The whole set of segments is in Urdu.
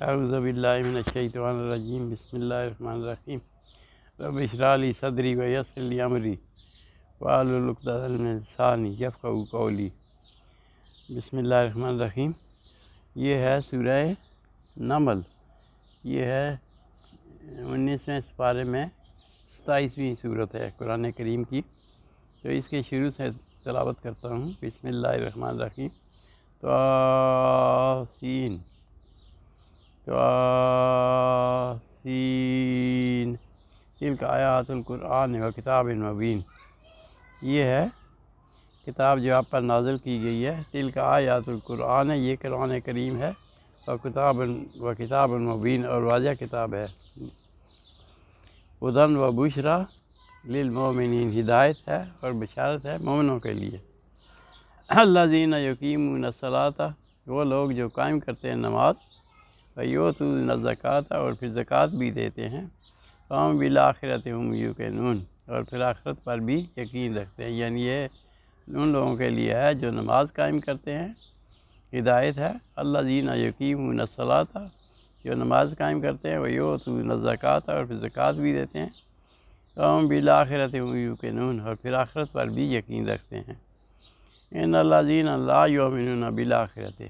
اعوذ باللہ من الشیطان الرجیم بسم اللہ الرحمن الرحیم رب اشرح لی صدری ویسر لی امری واحلل عقدۃ من لسانی یفقہوا قولی۔ بسم اللہ الرحمن الرحیم۔ یہ ہے سورہ نمل، یہ ہے 19ویں سپارے میں 27ویں صورت ہے قرآن کریم کی، تو اس کے شروع سے تلاوت کرتا ہوں۔ بسم اللہ الرحمن الرحیم۔ طاسین طاسین تلک آیات القرآن و کتاب مبین۔ یہ ہے کتاب جو آپ پر نازل کی گئی ہے، تلک آیات القرآن ہے، یہ قرآن کریم ہے، اور کتاب مبین، اور واضح کتاب ہے۔ ہدی و بشریٰ للمؤمنین، ہدایت ہے اور بشارت ہے مومنوں کے لیے۔ الذین یقیمون الصلاۃ، وہ لوگ جو قائم کرتے ہیں نماز، ویؤتون الزکوٰۃ، اور پھر زکوٰۃ بھی دیتے ہیں، وہم بالآخرۃ هم یوقنون، اور پھر آخرت پر بھی یقین رکھتے ہیں۔ یعنی یہ ان لوگوں کے لیے ہے جو نماز قائم کرتے ہیں، ہدایت ہے۔ الذین یقیمون الصلاۃ، جو نماز قائم کرتے ہیں، ویؤتون الزکوٰۃ، اور پھر زکوٰۃ بھی دیتے ہیں، وہم بالآخرۃ هم یوقنون، اور پھر آخرت پر بھی یقین رکھتے ہیں۔ ان الذین لا یؤمنون بالآخرۃ،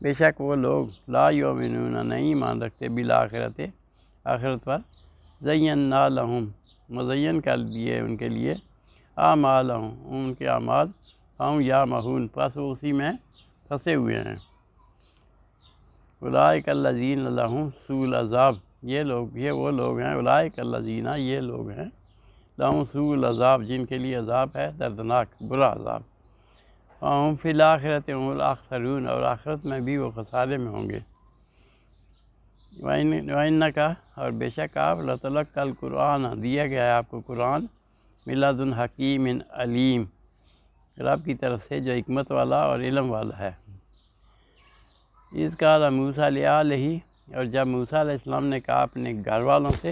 بے شک وہ لوگ لا یؤمنون نہیں ایمان رکھتے بالآخرۃ، آخرت پر، زینا لہم، مزین کر دیے ان کے لیے، اعمالہم، ان کے اعمال، ہم یامہون، پس وہ اسی میں پھنسے ہوئے ہیں۔ اولئک الذین لہم سوء العذاب، یہ وہ لوگ ہیں، اولئک الذین، یہ لوگ ہیں، لہم سوء العذاب، جن کے لیے عذاب ہے دردناک، برا عذاب، ہم فی الآخرۃ هم الاخسرون، اور آخرت میں بھی وہ خسارے میں ہوں گے۔ وَإِنَّكَ، اور بے شک آپ، لَتُلَقَّى الْقُرْآنَ، دیا گیا ہے آپ کو قرآن، مِن لَدُنْ حکیم علیم، رب کی طرف سے جو حکمت والا اور علم والا ہے۔ اذ قال موسیٰ لِأَہلِهِ، اور جب موسیٰ علیہ السلام نے کہا اپنے گھر والوں سے،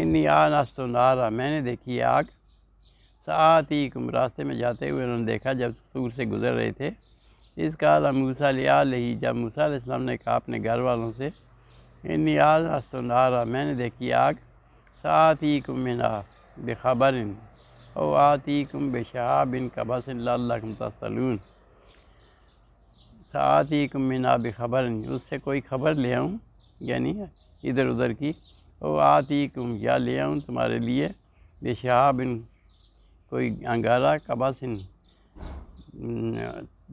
انی آنست نارا، میں نے دیکھی آگ، سآتیکم، راستے میں جاتے ہوئے انہوں نے دیکھا جب سور سے گزر رہے تھے۔ اذ قال موسیٰ لِأَہلِهِ، جب موسیٰ علیہ السلام نے کہا اپنے گھر والوں سے، انی آنست نارا، میں نے دیکھی آگ، سآتیکم منہا بخبر او آتیکم بشہاب قبس لعلکم تصطلون، سآتیکم منہا بخبر، اس سے کوئی خبر لے آؤں، یعنی ادھر ادھر کی، او آتیکم، یا لے آؤں تمہارے لیے، بشہاب، کوئی انگارہ، قبس،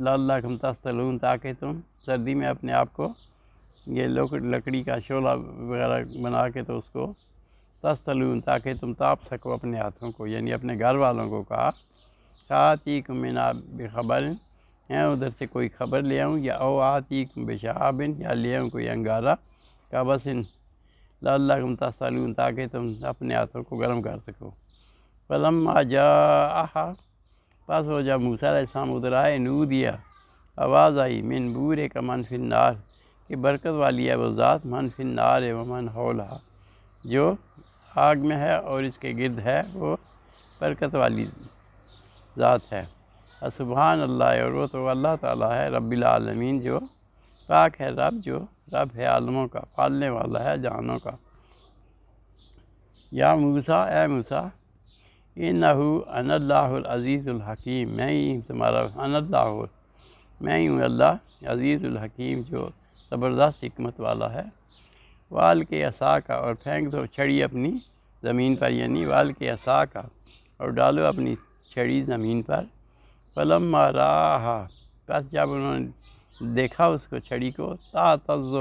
لعلکم تصطلون، تاکہ تم سردی میں اپنے آپ کو، یہ لکڑی کا شعلہ وغیرہ بنا کے تو اس کو، تصطلون، تاکہ تم تاپ سکو اپنے ہاتھوں کو، یعنی اپنے گھر والوں کو کہا، سآتیکم منہا بخبر، ادھر سے کوئی خبر لے آؤں، یا او آتیکم بشہاب، یا لے آؤں کوئی انگارہ، قبس لعلکم تصطلون، تاکہ تم اپنے ہاتھوں کو گرم کر سکو۔ فلما جاءہا، پس وہ جب موسیٰ علیہ السلام ادھر آئے، نودیا، آواز آئی، من بورک من فی النار، کہ برکت والی ہے وہ ذات، من فی النار ومن حولہا، جو آگ میں ہے اور اس کے گرد ہے، وہ برکت والی ذات ہے۔ سبحان اللہ، اور وہ تو اللہ تعالیٰ ہے، رب العالمین، جو پاک ہے رب، جو رب ہے عالموں کا، پالنے والا ہے جہانوں کا۔ یا موسیٰ، اے موسیٰ، انہو انا اللہ العزیز الحکیم، میں ہی تمہارا، انا اللہ، میں ہی ہوں اللہ عزیز الحکیم، جو زبردست حکمت والا ہے۔ والق عصاک، اور پھینک دو چھڑی اپنی زمین پر، یعنی والق عصاک، اور ڈالو اپنی چھڑی زمین پر۔ فلما رآہا، پس جب انہوں نے دیکھا اس کو، چھڑی کو، تہتز،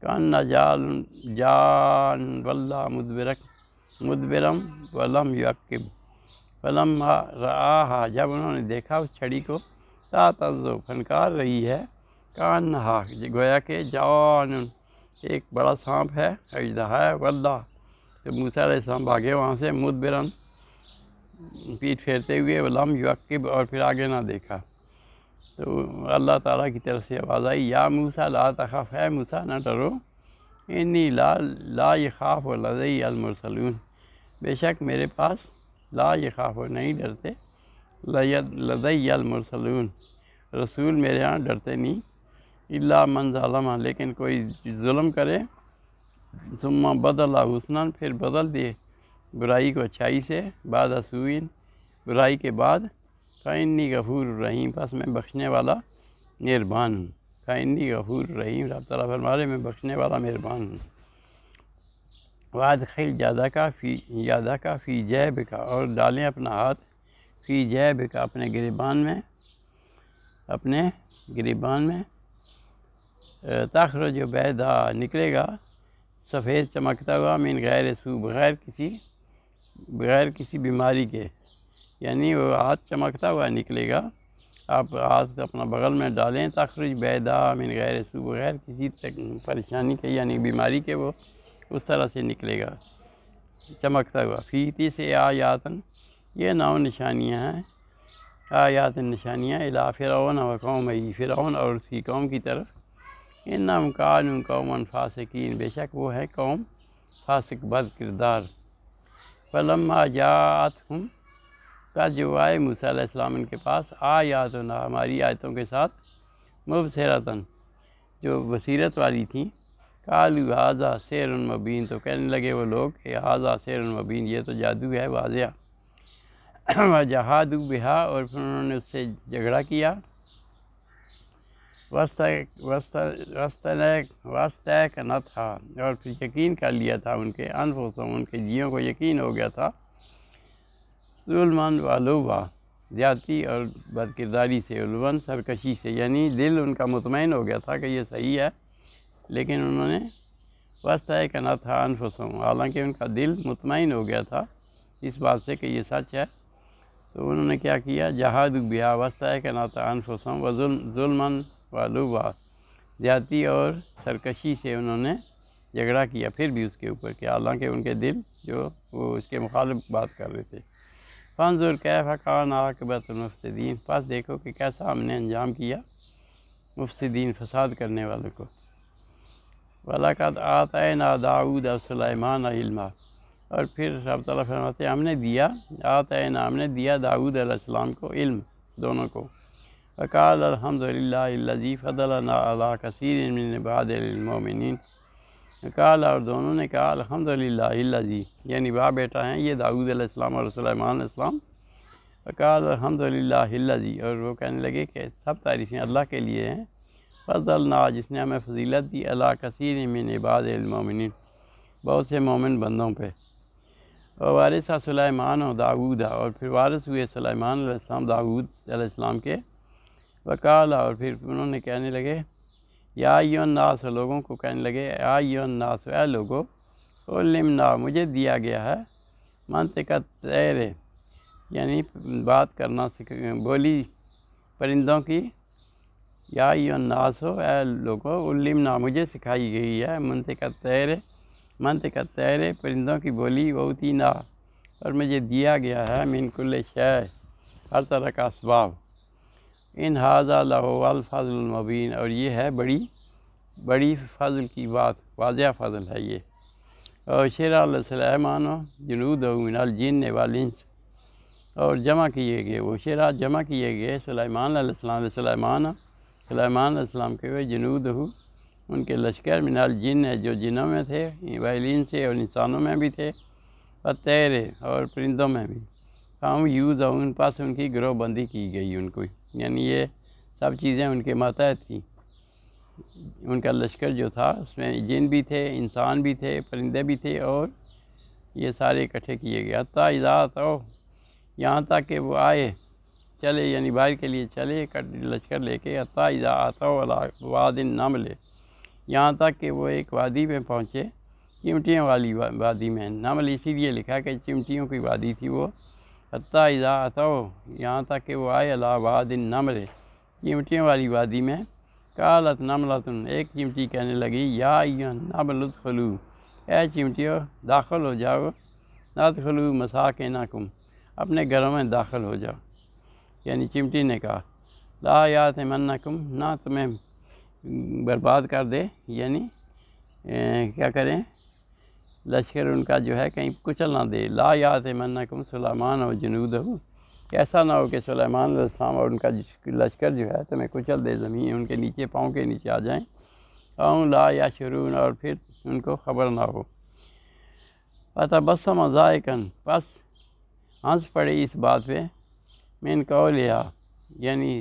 کأن جان ولا مدبرم ولم یعقب، فلما رآہا، جب انہوں نے دیکھا اس چھڑی کو، تہتز، پھنکار رہی ہے، کأنہا، گویا کہ جان، ایک بڑا سانپ ہے، اژدہا ہے، ولا، تو موسیٰ علیہ السلام بھاگے وہاں سے، مدبرن، پیٹھ پھیرتے ہوئے، ولم یعقب، اور پھر آگے نہ دیکھا۔ تو اللہ تعالیٰ کی طرف سے آواز آئی، یا موسیٰ لا تخف، اے موسیٰ نہ ڈرو، انی لا یخاف لدی المرسلون، بے شک میرے پاس، لا یخاف، نہیں ڈرتے، لدی المرسلون، رسول میرے ہاں ڈرتے نہیں، الا من ظلم، لیکن کوئی ظلم کرے، ثم بدل حسنا، پھر بدل دے برائی کو اچھائی سے، بعد سوء، برائی کے بعد، فإنی غفور الرحیم، پس میں بخشنے والا مہربان ہوں۔ فإنی غفور الرحیم، رب تعالیٰ فرما رہے میں بخشنے والا مہربان ہوں۔ وادخل یدک فی جیبک، اور ڈالیں اپنا ہاتھ، فی جیبک، اپنے گریبان میں، تخرج بیضا، نکلے گا سفید چمکتا ہوا، من غیر سوء، بغیر کسی بیماری کے، یعنی وہ ہاتھ چمکتا ہوا نکلے گا، آپ ہاتھ اپنا بغل میں ڈالیں، تخرج بیضا من غیر سوء، بغیر کسی پریشانی کے یعنی بیماری کے، وہ اس طرح سے نکلے گا چمکتا ہوا۔ فی تیسے آیاتن، یہ 9 نشانیاں ہیں، آیات نشانیاں، الی فرعون و قومہ، فرعون اور اس کی قوم کی طرف، انہم کانوا قوما فاسقین، بے شک وہ ہے قوم فاسق بد کردار۔ فلما جاءتہم، کا جو آئے موسیٰ علیہ السلام ان کے پاس، آیاتنا، ہماری آیتوں کے ساتھ، مبصرۃً، جو بصیرت والی تھیں، قالوا ھذا سحر مبین، تو کہنے لگے وہ لوگ کہ ھذا سحر مبین، یہ تو جادو ہے واضح۔ وجحدوا بہا، اور پھر انہوں نے اس سے جھگڑا کیا، واستیقنتھا، اور پھر یقین کر لیا تھا ان کے انفسہم، ان کے جیوں کو یقین ہو گیا تھا، ظلماً وعلوا، زیادتی اور بد کرداری سے، علواً سرکشی سے، یعنی دل ان کا مطمئن ہو گیا تھا کہ یہ صحیح ہے، لیکن انہوں نے واستیقنتھا انفسہم، حالانکہ ان کا دل مطمئن ہو گیا تھا اس بات سے کہ یہ سچ ہے، تو انہوں نے کیا کیا، جحدوا بہا واستیقنتھا انفسہم وظلماً وعلوا، زیادتی اور سرکشی سے انہوں نے جھگڑا کیا پھر بھی اس کے اوپر، کہ حالانکہ ان کے دل جو وہ اس کے مخالف بات کر رہے تھے۔ فانظر کیف کان عاقبۃ المفسدین، پس دیکھو کہ کیسا ہم نے انجام کیا مفسدین، فساد کرنے والوں کو۔ وَلَقَدْ آتَيْنَا دَاوُودَ وَسُلَيْمَانَ عِلْمًا، اور پھر رب تعالیٰ فرماتے ہیں ہم نے دیا داؤد علیہ السلام کو علم، دونوں کو۔ وقال الحمد للہ الذی فضلنا علی کثیر من عبادہ المؤمنین، وقال، اور دونوں نے کہا، الحمد للہ الذی، یعنی باپ بیٹا ہیں یہ داؤد علیہ السلام اور سلیمان علیہ السلام۔ وقال الحمد للہ الذی، اور وہ کہنے لگے کہ سب تعریفیں اللہ کے لیے ہیں، فضلنا، جس نے ہمیں فضیلت دی، علی کثیر من عبادہ المؤمنین، بہت سے مومن بندوں پہ۔ ووارث سلیمان و داؤد، اور پھر وارث ہوئے سلیمان علیہ السلام داؤد علیہ السلام کے۔ وقال، اور پھر انہوں نے کہنے لگے، یا ایھا الناس، لوگوں کو کہنے لگے، یا ایھا الناس، اے لوگو، علمنا، مجھے دیا گیا ہے، منطق الطیر، یعنی بات کرنا بولی پرندوں کی، یا ایھا الناس، اے لوگو، علمنا، مجھے سکھائی گئی ہے، منطق الطیر، پرندوں کی بولی، وأوتینا، اور مجھے دیا گیا ہے، من کل شیء، ہر طرح کا اسباب، ان ھذا لہو الفضل المبین، اور یہ ہے بڑی فضل کی بات، واضح فضل ہے یہ۔ اور شرع لسلیمان جنودہ من الجن والانس، اور جمع کیے گئے، وہ شرع جمع کیے گئے سلیمان علیہ السلام، سلیمان علیہ السلام کے ہوئے، جنودہ، ان کے لشکر، من الجن، جو جنوں میں تھے، والانس سے، اور انسانوں میں بھی تھے، والطیر، اور پرندوں میں بھی، ہم یوزعون، پاس ان کی گروہ بندی کی گئی ان کو، یعنی یہ سب چیزیں ان کے ماتحت تھیں، ان کا لشکر جو تھا اس میں جن بھی تھے، انسان بھی تھے، پرندے بھی تھے، اور یہ سارے اکٹھے کیے گئے، حتیٰ اذا اتوا، یہاں تک کہ وہ آئے، چلے، یعنی باہر کے لیے چلے لشکر لے کے، حتیٰ اذا اتوا علی واد النمل، یہاں تک کہ وہ ایک وادی میں پہنچے، چمٹیوں والی وادی میں، نمل اسی لیے لکھا کہ چمٹیوں کی وادی تھی وہ، حتیٰ اذا اتوا، یہاں تک کہ وہ آئے، علی واد النمل، چمٹیوں والی وادی میں، قالت نملۃ، ایک چمٹی کہنے لگی، یا ایھا النمل ادخلوا، اے چمٹیوں داخل ہو جاؤ، ادخلوا مساکنکم، اپنے گھروں میں داخل ہو جاؤ، یعنی چمٹی نے کہا، لا یأتمنکم، نہ تمہیں برباد کر دے، یعنی کیا کریں، لشکر ان کا جو ہے کہیں کچل نہ دے، لا یأتمنکم سلیمان و جنودہ، ایسا نہ ہو کہ سلیمان علیہ السلام اور ان کا لشکر جو ہے تمہیں کچل دے، زمین ان کے نیچے پاؤں کے نیچے آ جائیں، اوں لا یا شرون، اور پھر ان کو خبر نہ ہو۔ فتبسم ضاحکا، پس ہنس پڑے اس بات پہ، من قولہا، یعنی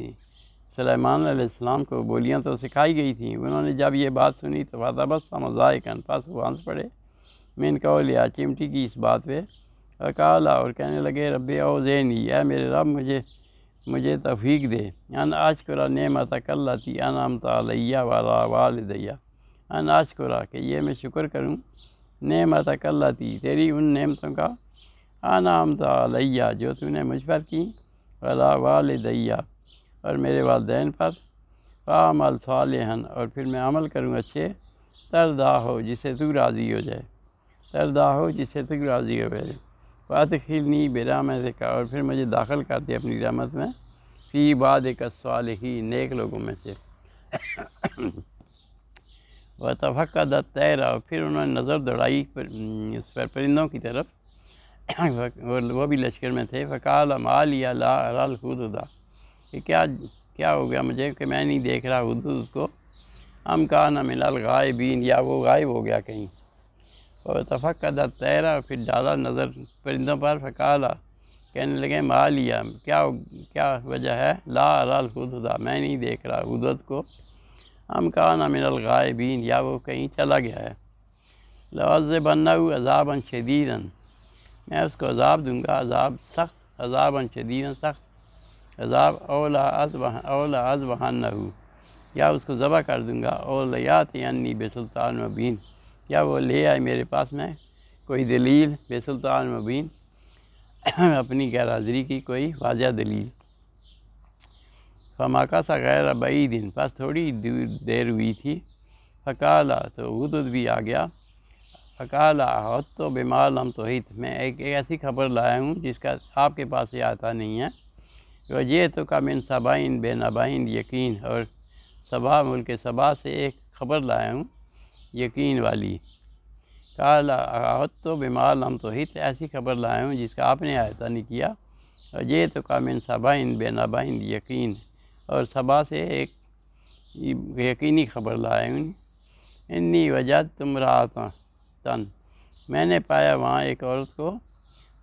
سلیمان علیہ السلام کو بولیاں تو سکھائی گئی تھیں، انہوں نے جب یہ بات سنی تو فتبسم ضاحکا، پس وہ ہنس پڑے، من قولہا، چمٹی کی اس بات پہ، وقال، اور کہنے لگے، رب اوزعنی، اے میرے رب مجھے توفیق دے، ان اشکر نعمتک التی انعمت علی وعلی والدی، ان اشکر، کہ یہ میں شکر کروں، نعمتک التی، تیری ان نعمتوں کا، انعمت علی، جو تو نے مجھ پر کی، وعلی والدی، اور میرے والدین پر، فاعمل صالحا، اور پھر میں عمل کروں اچھے، ترضیٰ ہو، جسے تو راضی ہو جائے، ترضیٰ ہو جسے تو راضی ہو جائے، وادخلنی برحمتک، اور پھر مجھے داخل کر دے اپنی رحمت میں، فی عبادک الصالحین، نیک لوگوں میں سے۔ وتفقد الطیر، اور پھر انہوں نے نظر دوڑائی اس پر پرندوں کی طرف، وہ بھی لشکر میں تھے، فقال ما لی لا اری الہدہد، کہ کیا ہو گیا مجھے کہ میں نہیں دیکھ رہا ہدہد کو، ام کان من الغائبین، یا وہ غائب ہو گیا کہیں۔ وتفقد الطیر، پھر ڈالا نظر پرندوں پر، فقال، کہنے لگے، ما لیا، کیا وجہ ہے، لا اری الہدہد، میں نہیں دیکھ رہا ہدہد کو، ام کان من الغائبین، یا وہ کہیں چلا گیا ہے۔ لأعذبنہ عذابا شدیدا، میں اس کو عذاب دوں گا، عذاب سخت، عذابا شدیدا، سخت عذاب، اولا اذبحنہ، یا اس کو ذبح کر دوں گا، اولا یاتینی بسلطان مبین، یا وہ لے آئے میرے پاس میں کوئی دلیل، بسلطان مبین، اپنی غیر حاضری کی کوئی واضح دلیل۔ فمکث غیر بعید، پس تھوڑی دیر ہوئی تھی، فقال، تو ہدہد بھی آ گیا، فقال احطت بما لم تحط، میں ایک ایسی خبر لایا ہوں جس کا آپ کے پاس یہ آتا نہیں ہے، وجئتک من سبأ بنبأ یقین، اور سبا، ملک سبا سے ایک خبر لایا ہوں یقین والی۔ قال احطت بما لم تحط، ایسی خبر لایا ہوں جس کا آپ نے احاطہ نہیں کیا، وجئتک من سبأ بنبأ یقین، اور سبا سے ایک یقینی خبر لایا ہوں، انی وجدت امرأۃ، میں نے پایا وہاں ایک عورت کو،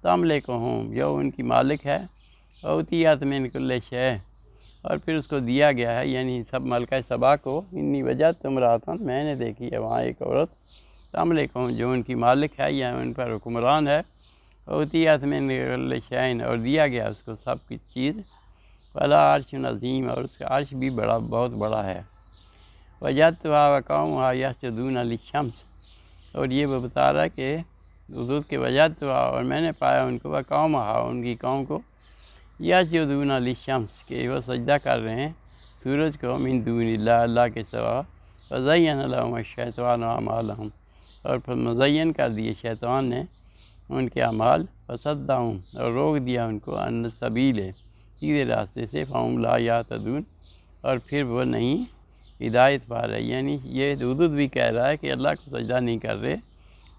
تملکہم، جو ان کی مالک ہے، اوتیت من کل شیء، اور پھر اس کو دیا گیا ہے، یعنی سب ملکہ سبا کو، انی وجدت امرأۃ، میں نے دیکھی ہے وہاں ایک عورت، تملکہم، جو ان کی مالک ہے یا ان پر حکمران ہے، اوتیت من کل شیء، اور دیا گیا اس کو سب کی چیز، ولا عرش عظیم، اور اس کا عرش بھی بہت بڑا ہے، وجدتھا وقومھا یسجدون للشمس، اور یہ وہ بتا رہا ہے کہ حدود کے وجدتھا، اور میں نے پایا ان کو، وقومھا، ان کی قوم کو، یسجدون للشمس، کہ وہ سجدہ کر رہے ہیں سورج کو، من دون اللہ، اللہ کے سوا، وزین لہم الشیطان اعمالہم، اور پھر مزین کر دیے شیطان نے ان کے اعمال، فصدہم، اور روک دیا ان کو، عن السبیل، سیدھے راستے سے، فہم لا یہتدون، اور پھر وہ نہیں ہدایت پا رہے، یعنی یہ حدود بھی کہہ رہا ہے کہ اللہ کو سجدہ نہیں کر رہے،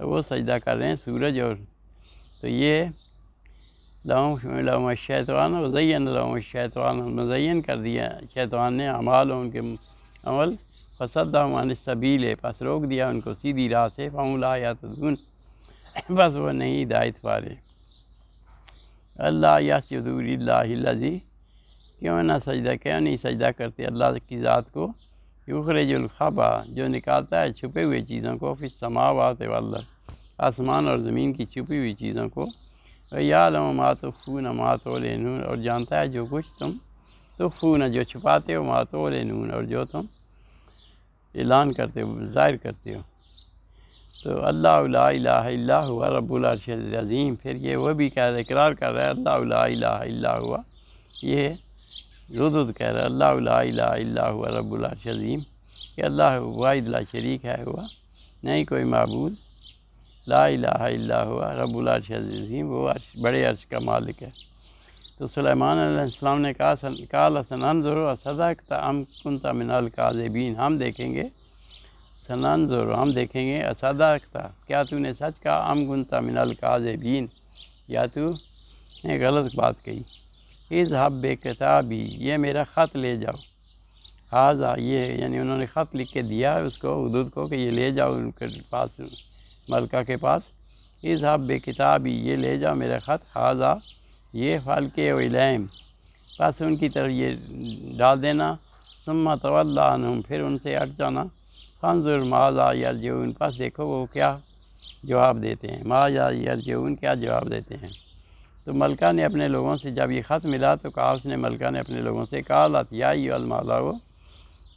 وہ سجدہ کر رہے ہیں سورج، اور تو یہ لہم الشیطان وزین لہم الشیطان، مزین کر دیا شیطان نے اعمال، ان کے عمل، فصدہم عن السبیل، پس روک دیا ان کو سیدھی راہ سے، فہم لا یہتدون، بس وہ نہیں ہدایت پا رہے۔ اللہ یسجدوا للہ الذی، کیوں نہیں سجدہ کرتے اللہ کی ذات کو، یخرج الخبا، جو نکالتا ہے چھپے ہوئے چیزوں کو، فی السماوات والارض، آسمان اور زمین کی چھپی ہوئی چیزوں کو، ویعلم ما تخفون ما تعلنون، اور جانتا ہے جو کچھ تم تخفون، جو چھپاتے ہو، ما تعلنون، اور جو تم اعلان کرتے ہو، ظاہر کرتے ہو۔ تو اللہ لا الہ الا ہوا رب العرش العظیم، پھر یہ وہ بھی کہہ رہا ہے، اقرار کر رہا ہے، اللہ لا الہ الا ہوا، یہ حدود کہہ رہا ہے، اللہ لا الہ الا ہوا رب العرش العظیم، کہ اللہ واحد لا شریک ہے، ہوا نہیں کوئی معبود، لا الہ الا ہوا رب العرش العظیم، وہ بڑے عرش کا مالک ہے۔ تو سلیمان علیہ السلام نے کہا، قال سننظر اصدقت ام کنت من الکاذبین، ہم دیکھیں گے، سننظر، ہم دیکھیں گے، اصدقت، کیا تو نے سچ کہا، ام کنت من الکاذبین، یا تو نے غلط بات کہی، اذهب بکتابی، یہ میرا خط لے جاؤ، حاضہ یہ یعنی انہوں نے خط لکھ کے دیا اس کو حدود کو کہ یہ لے جاؤ ان کے پاس، ملکہ کے پاس، اذهب بکتابی یہ لے جاؤ میرا خط، حاضہ یہ فالکے الیہم بس ان کی طرف یہ ڈال دینا، ثم تولی عنہم پھر ان سے ہٹ جانا، فانظر ماذا یرجعون پس دیکھو وہ کیا جواب دیتے ہیں، ماذا یرجعون کیا جواب دیتے ہیں۔ تو ملکہ نے اپنے لوگوں سے جب یہ خط ملا تو کہا اس نے ملکہ نے اپنے لوگوں سے قالت یا ایھا الملأ،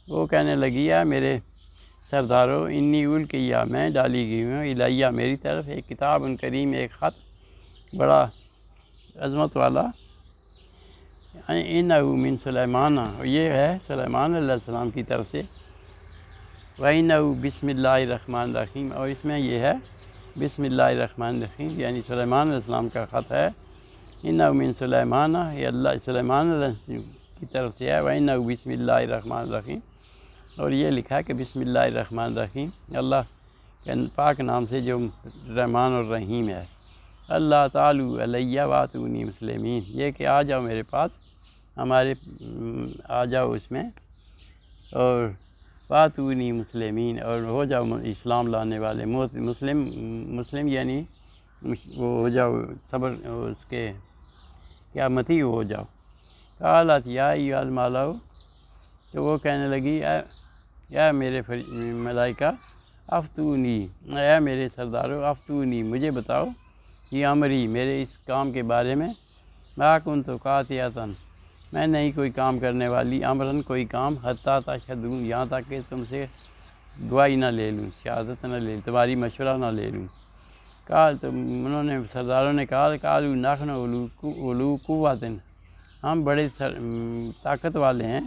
وہ کہنے لگی ہے میرے سردارو، انی القیہ میں ڈالی گئی ہوں، الیہ میری طرف ایک کتاب کریم ایک خط بڑا عظمت والا، انہ من سلیمان اور یہ ہے سلیمان علیہ السلام کی طرف سے، وَإِنَّهُ بسم اللہ الرحمن الرحیم اور اس میں یہ ہے بسم اللہ الرحمن الرحیم یعنی سلیمان علیہ السلام کا خط ہے، انہ من سلیمان یہ اللہ سلیمان علیہ السلام کی طرف سے ہے، وَإِنَّهُ بسم اللہ الرحمن الرحیم اور یہ لکھا ہے کہ بسم اللہ الرحمن الرحیم اللہ کے پاک نام سے جو رحمان اور رحیم ہے، اللہ تعالی علیہ واتونی مسلمین یہ کہ آ جاؤ میرے پاس ہمارے آ جاؤ اس میں، اور واتونی مسلمین اور ہو جاؤ اسلام لانے والے، مسلم یعنی وہ ہو جاؤ صبر اس کے قیامتی ہو جاؤ۔ قالت یا ایھا الملأ تو وہ کہنے لگی اے میرے ملائکہ، افتونی اے میرے سردارو، افتونی مجھے بتاؤ، یہ امری میرے اس کام کے بارے میں، ما کنت قاطعۃ میں نہیں کوئی کام کرنے والی، امرن کوئی کام، حتیٰ تشہدون یہاں تک کہ تم سے گواہی نہ لے لوں، شہادت نہ لے لوں، تمہاری مشورہ نہ لے لوں۔ قال تو انہوں نے سرداروں نے کہا قالوا نحن اولو قوۃ ہم بڑے طاقت والے ہیں،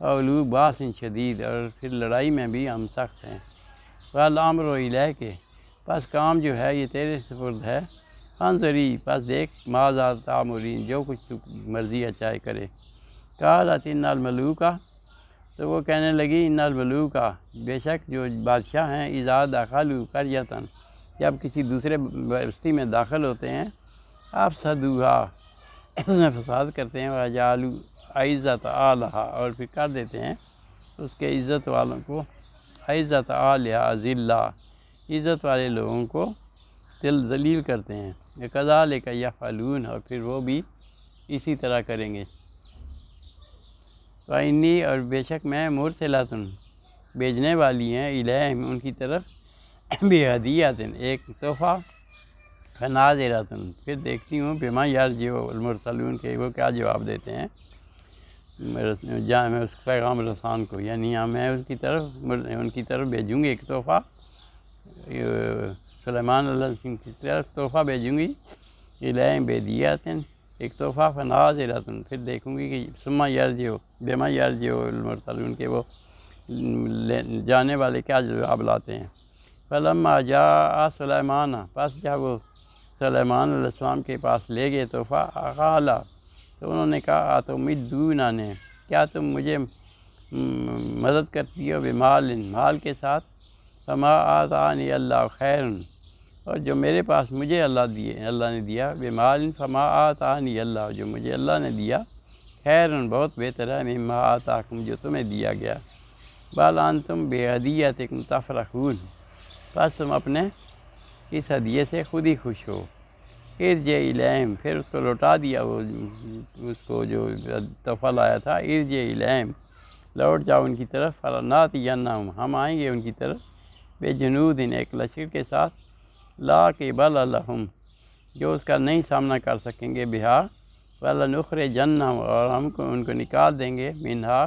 اولو باس شدید اور پھر لڑائی میں بھی ہم سخت ہیں، والامر الیک پس کام جو ہے یہ تیرے سپرد ہے، فانظری پس دیکھ ماذا تأمرین جو کچھ تو مرضی چاہے کرے۔ قالت ان الملوک تو وہ کہنے لگی ان الملوک بے شک جو بادشاہ ہیں، اذا دخلوا قریۃ جب کسی دوسرے بستی میں داخل ہوتے ہیں، افسدوها اس میں فساد کرتے ہیں، وجعلوا عزت اعلیٰ اور پھر کر دیتے ہیں اس کے عزت والوں کو، عزت اعلیٰ ذلہ عزت والے لوگوں کو ذلیل کرتے ہیں، کذالک یفعلون اور پھر وہ بھی اسی طرح کریں گے۔ وَإِنِّي اور بے شک میں مرسلۃ بھیجنے والی ہیں، الیہم ان کی طرف، بہدیۃ ایک تحفہ، فناظرۃ پھر دیکھتی ہوں بما یرجع المرسلون کہ وہ کیا جواب دیتے ہیں میں اس پیغام رسان کو، یعنی میں ان کی طرف بھیجوں گی ایک تحفہ، سلیمان علیہ السلام کی طرف تحفہ بھیجوں گی، الیہم بہدیۃ ایک تحفہ، فناظرۃ پھر دیکھوں گی کہ ثم یرجع بما یرجع المرسلون کہ وہ جانے والے کیا جواب لاتے ہیں۔ فلما جاء سلیمان پس جب وہ سلیمان علیہ السلام کے پاس لے گئے تحفہ، قال تو انہوں نے کہا اتمدوننی کیا تم مجھے مدد کرتی ہو، بمال مال کے ساتھ، فما آتانی اللہ خیر اور جو میرے پاس مجھے اللہ نے دیا، بمال فما آتانی اللہ جو مجھے اللہ نے دیا، خیر بہت بہتر ہے، مما آتاکم جو تمہیں دیا گیا، بل انتم بہدیتکم تفرحون بس تم اپنے اس ہدیے سے خود ہی خوش ہو۔ ارجع الیہم پھر اس کو لوٹا دیا، وہ اس کو جو تحفہ لایا تھا، ارجع الیہم لوٹ جاؤ ان کی طرف، فلناتینہم ہم آئیں گے ان کی طرف، بے جنود ایک لشکر کے ساتھ، لا قبل لہم جو اس کا نہیں سامنا کر سکیں گے، بہا ولنخرجنہم اور ہم ان کو نکال دیں گے، منہا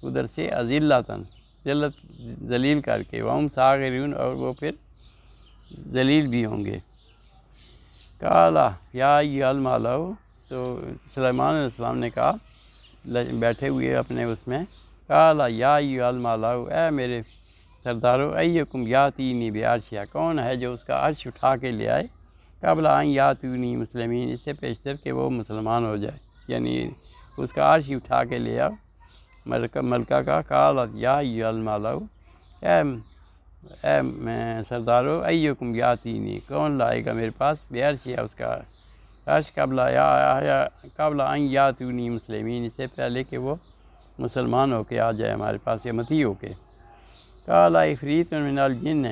ادھر سے، اذلۃ ذلت ذلیل کر کے، وہم صاغرون اور وہ پھر ذلیل بھی ہوں گے۔ قال یا ایھا الملأ تو سلیمان علیہ السلام نے کہا بیٹھے ہوئے اپنے اس میں، قال یا ایھا الملأ اے میرے سردارو، ایکم یاتینی بعرشہا کون ہے جو اس کا عرش اٹھا کے لے آئے، قبل ان یاتونی مسلمین اس سے پیشتر کہ وہ مسلمان ہو جائے، یعنی اس کا عرش اٹھا کے لے آؤ ملکہ کا۔ قالت یا ایھا الملأ اے سردارو، ایکم یاتینی کون لائے گا میرے پاس، بعرشہا اس کا عرش قبل ان یاتونی مسلمین، اس سے پہلے کہ وہ مسلمان ہو کے آ جائے ہمارے پاس یا مسیح ہو کے۔ قال عفریت من الجن،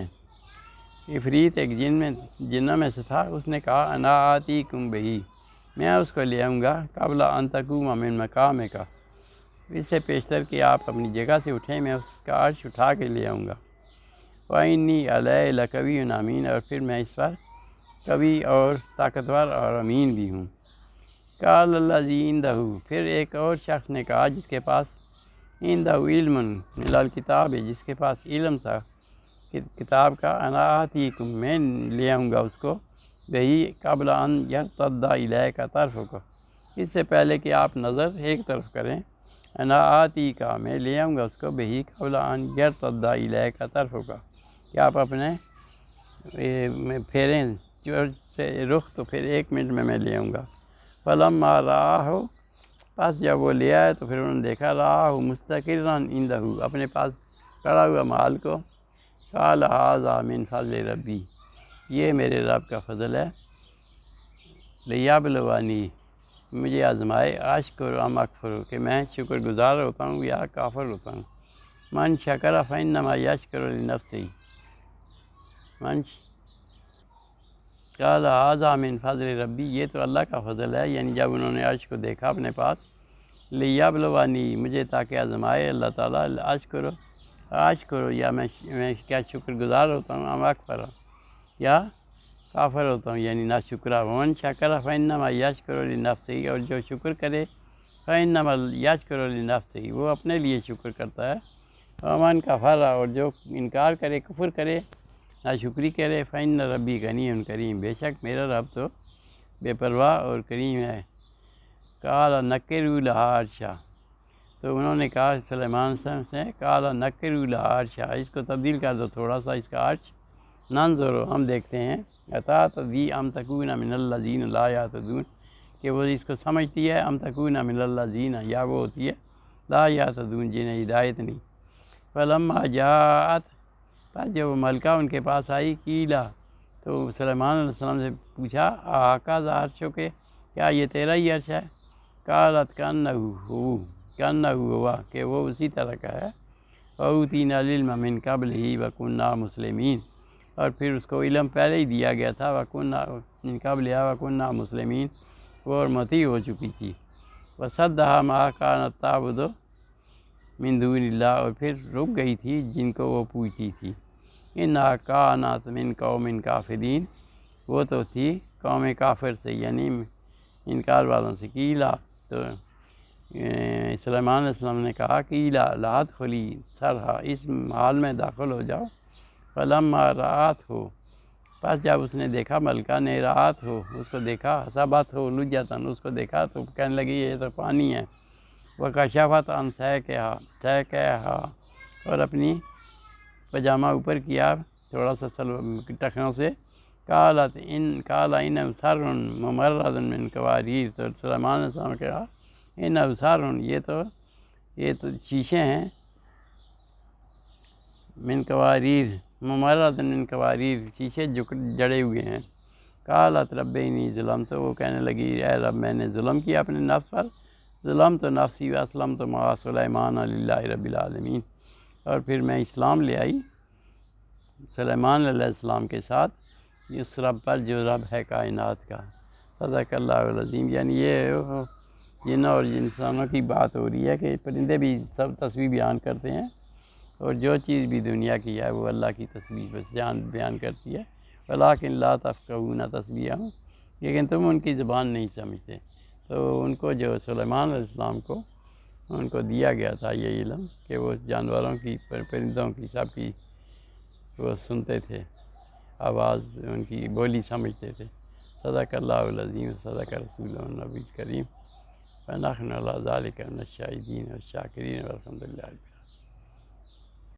عفریت ایک جنوں میں سے تھا، اس نے کہا انا آتیکم بہی، میں اس کو لے آؤں گا قبل ان تقوم من مقامک، اس سے پیشتر کہ آپ اپنی جگہ سے اٹھیں میں اس کا عرش اٹھا کے لے آؤں گا۔ وَإِنِّي عَلَيْهِ لَقَوِيٌّ أَمِينٌ، اور پھر میں اس پر قوی اور طاقتور اور امین بھی ہوں۔ قال الذی عنده، پھر ایک اور شخص نے کہا جس کے پاس عنده علم من الکتاب، جس کے پاس علم تھا کتاب کا، انا آتیکم، میں لے آؤں گا اس کو، بہی قبل ان یرتد الیک طرفک، اس سے پہلے کہ آپ نظر ایک طرف کریں، انا آتی کا، میں لے آؤں گا اس کو، بہی قبل ان یرتد الیک طرفک، کہ آپ اپنے پھیریں سے رخ، تو پھر 1 منٹ میں لے آؤں گا۔ فلما رآہ، پس جب وہ لے آئے تو پھر انہوں نے دیکھا، رآہ مستقرا عندہ، اپنے پاس پڑا ہوا مال کو، قال ھذا من فضل ربی، یہ میرے رب کا فضل ہے، لیبلونی، مجھے آزمائے، اشکر ام اکفر، کہ میں شکر گزار ہوتا ہوں یا کافر ہوتا ہوں۔ من شکر فانما یشکر لنفسہ، قال ھذا من فضل ربی، یہ تو اللہ کا فضل ہے، یعنی جب انہوں نے عرش کو دیکھا اپنے پاس، لیبلونی، مجھے تاکہ آزمائے اللہ تعالیٰ، اشکر یا میں کیا شکر گزار ہوتا ہوں، ام اکفر، یا کافر ہوتا ہوں یعنی ناشکرہ۔ ومن شکر فانما یشکر لنفسہ، اور جو شکر کرے فانما یشکر لنفسہ، وہ اپنے لیے شکر کرتا ہے۔ ومن کفر، اور جو انکار کرے، کفر کرے، ناشکری کرے، فإن ربی غنی کریم، بے شک میرا رب تو بے پرواہ اور کریم ہے۔ قال نکروا لہا عرشا، تو انہوں نے کہا سلیمان سے، قال نکروا لہا عرشا، اس کو تبدیل کر دو تھوڑا سا اس کا عرش، ننظر، ہم دیکھتے ہیں، اتعتدی ام تکون من الذین لا یہتدون، کہ وہ اس کو سمجھتی ہے، ام تکون من الذین، یا وہ ہوتی ہے لا یہتدون، جنہیں ہدایت نہیں۔ فلما جاءت، پس جب وہ ملکہ ان کے پاس آئی، قیلا، تو سلیمان علیہ السلام سے پوچھا، ھذا عرشک، کیا یہ تیرا ہی عرش ہے؟ قالت کأنہ ہوا، کہ وہ اسی طرح کا ہے۔ وأوتینا العلم من قبلہ وکنا مسلمین، اور پھر اس کو علم پہلے ہی دیا گیا تھا، وکنا من قبلہ وکنا مسلمین، وہ اور متی ہو چکی تھی۔ وصدھا ما کانت تعبد من دون اللہ، اور پھر رک گئی تھی جن کو وہ پوجتی تھی۔ انھا کانت من قوم کافرین، وہ تو تھی قوم کافر سے، یعنی انکار والوں سے۔ قیلا، تو سلیمان علیہ السلام نے کہا، قیلا لا ادخلی سرہا، اس محال میں داخل ہو جاؤ۔ فلما رآتہ، پس جب اس نے دیکھا، ملکہ نے رآتہ، اس کو دیکھا، حسبتہ لجۃ، اس کو دیکھا تو کہنے لگی یہ تو پانی ہے۔ وکشفت عن ساقیہا، اور اپنی پاجامہ اوپر کیا تھوڑا سا ٹخنوں سے۔ قال انہ سر ممرد من قواریر، تو سلیمان علیہ السلام نے کہا انہ سر، یہ تو شیشے ہیں، من قواریر، ممرد من قواریر، شیشے جڑے ہوئے ہیں۔ قالت رب انی ظلمت، وہ کہنے لگی اے رب میں نے ظلم کیا اپنے نفس پر، ظلمت نفسی واسلمت مع سلیمان للہ رب العالمین، اور پھر میں اسلام لے آئی سلیمان علیہ السلام کے ساتھ اس رب پر جو رب ہے کائنات کا۔ صدق اللہ العظیم، یعنی یہ جنوں اور انسانوں کی بات ہو رہی ہے کہ پرندے بھی سب تسبیح بیان کرتے ہیں، اور جو چیز بھی دنیا کی ہے وہ اللہ کی تسبیح بس بیان کرتی ہے۔ ولکن لا تفقہون تسبیحہم، لیکن تم ان کی زبان نہیں سمجھتے۔ تو ان کو جو سلیمان علیہ السلام کو ان کو دیا گیا تھا یہ علم کہ وہ جانوروں کی، پرندوں کی، سب کی وہ سنتے تھے، آواز ان کی بولی سمجھتے تھے۔ صدق اللہ العظیم، صدق رسول النبی الکریم، ونحن علی ذلک من الشاہدین والشاکرین والحمد للہ۔